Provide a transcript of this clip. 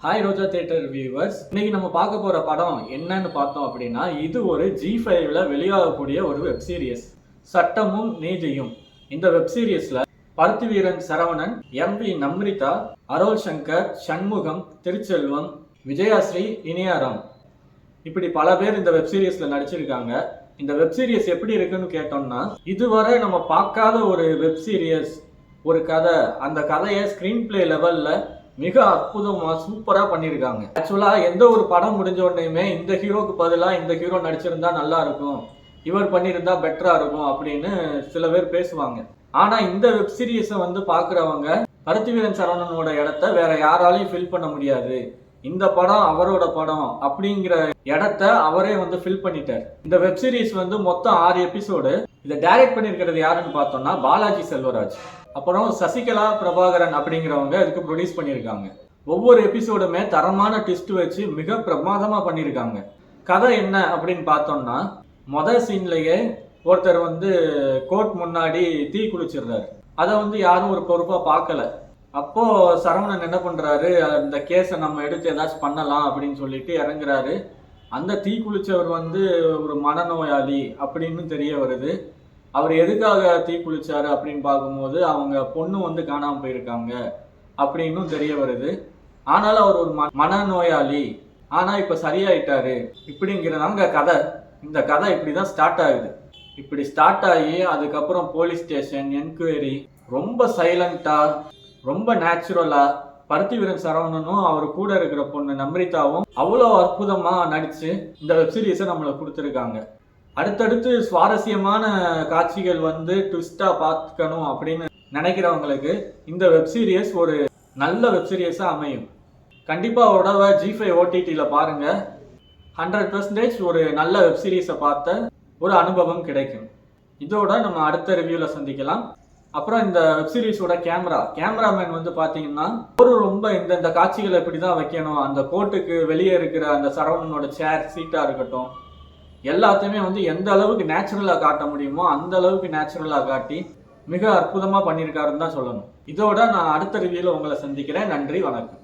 Hi ரோஜா theatre viewers, இன்னைக்கு நம்ம பார்க்க போற படம் என்னன்னு பார்த்தோம் அப்படின்னா, இது ஒரு G5ல வெளியாகக்கூடிய ஒரு வெப் சீரிஸ், சட்டமும் நீதியும். இந்த வெப் சீரிஸ்ல பருத்திவீரன் சரவணன், எம்.வி. நம்ரிதா, அரோல் சங்கர், சண்முகம், திருச்செல்வம், விஜயாஸ்ரீ, இனியாராம் இப்படி பல பேர் இந்த வெப் சீரிஸ்ல நடிச்சிருக்காங்க. இந்த வெப் சீரிஸ் எப்படி இருக்குன்னு கேட்டோம்னா, இதுவரை நம்ம பார்க்காத ஒரு வெப் சீரிஸ், ஒரு கதை. அந்த கதையை ஸ்கிரீன் பிளே லெவல்ல மிக அற்புதமா சூப்பரா பண்ணியிருக்காங்க. ஆக்சுவலா எந்த ஒரு படம் முடிஞ்ச உடனேயுமே இந்த ஹீரோக்கு பதிலா இந்த ஹீரோ நடிச்சிருந்தா நல்லா இருக்கும், இவர் பண்ணியிருந்தா பெட்டரா இருக்கும் அப்படின்னு சில பேர் பேசுவாங்க. ஆனா இந்த வெப் சீரிஸை பாக்குறவங்க பருத்திவீரன் சரவணனோட இடத்த வேற யாராலையும் ஃபில் பண்ண முடியாது, இந்த படம் அவரோட படம் அப்படிங்கிற இடத்த அவரே ஃபில் பண்ணிட்டார். இந்த வெப் சீரிஸ் மொத்தம் 6 எபிசோடு. இதை டைரக்ட் பண்ணியிருக்கிறது யாருன்னு பார்த்தோம்னா பாலாஜி செல்வராஜ், அப்புறம் சசிகலா பிரபாகரன் அப்படிங்கிறவங்க இதுக்கு ப்ரொடியூஸ் பண்ணியிருக்காங்க. ஒவ்வொரு எபிசோடுமே தரமான ட்விஸ்ட் வச்சு மிக பிரமாதமா பண்ணியிருக்காங்க. கதை என்ன அப்படின்னு பார்த்தோம்னா, மொதல் சீன்லயே ஒருத்தர் கோர்ட் முன்னாடி தீ குளிச்சிடுறாரு. அதை யாரும் ஒரு பொறுப்பா பார்க்கல. அப்போ சரவணன் என்ன பண்றாரு, அந்த கேஸை நம்ம எடுத்து ஏதாச்சும் பண்ணலாம் அப்படின்னு சொல்லிட்டு இறங்குறாரு. அந்த தீ குளிச்சவர் ஒரு மனநோயாளி அப்படின்னு தெரிய வருது. அவர் எதுக்காக தீ குளிச்சாரு அப்படின்னு பார்க்கும்போது அவங்க பொண்ணு காணாம போயிருக்காங்க அப்படின்னும் தெரிய வருது. ஆனாலும் அவர் ஒரு மனநோயாளி, ஆனா இப்ப சரியாயிட்டாரு இப்படிங்கிறதாங்க கதை. இந்த கதை இப்படிதான் ஸ்டார்ட் ஆகுது. இப்படி ஸ்டார்ட் ஆகி அதுக்கப்புறம் போலீஸ் ஸ்டேஷன், என்கொயரி, ரொம்ப சைலண்டா, ரொம்ப நேச்சுரலா பருத்திவீரன் சரவணனும் அவர் கூட இருக்கிற பொண்ணு நம்ரிதாவும் அவ்வளோ அற்புதமா நடிச்சு இந்த வெப் சீரிஸை நம்மளுக்கு கொடுத்துருக்காங்க. அடுத்தடுத்து சுவாரஸ்யமான காட்சிகள் ட்விஸ்டா பார்க்கணும் அப்படின்னு நினைக்கிறவங்களுக்கு இந்த வெப் சீரிஸ் ஒரு நல்ல வெப் சீரிஸா அமையும். கண்டிப்பா ஒரு G5 OTTல பாருங்க. 100% ஒரு நல்ல வெப் சீரிஸை பார்த்த ஒரு அனுபவம் கிடைக்கும். இதோட நம்ம அடுத்த ரிவ்யூல சந்திக்கலாம். அப்புறம் இந்த வெப் சீரிஸோட கேமராமேன் பாத்தீங்கன்னா ரொம்ப இந்த காட்சிகளை இப்படிதான் வைக்கணும், அந்த கோர்ட்டுக்கு வெளியே இருக்கிற அந்த சரவணனோட சேர் சீட்டா இருக்கட்டும், எல்லாத்தையுமே எந்த அளவுக்கு நேச்சுரலா காட்ட முடியுமோ அந்த அளவுக்கு நேச்சுரலா காட்டி மிக அற்புதமா பண்ணியிருக்காருன்னு தான் சொல்லணும். இதோட நான் அடுத்த ரிவ்யூல உங்களை சந்திக்கிறேன். நன்றி, வணக்கம்.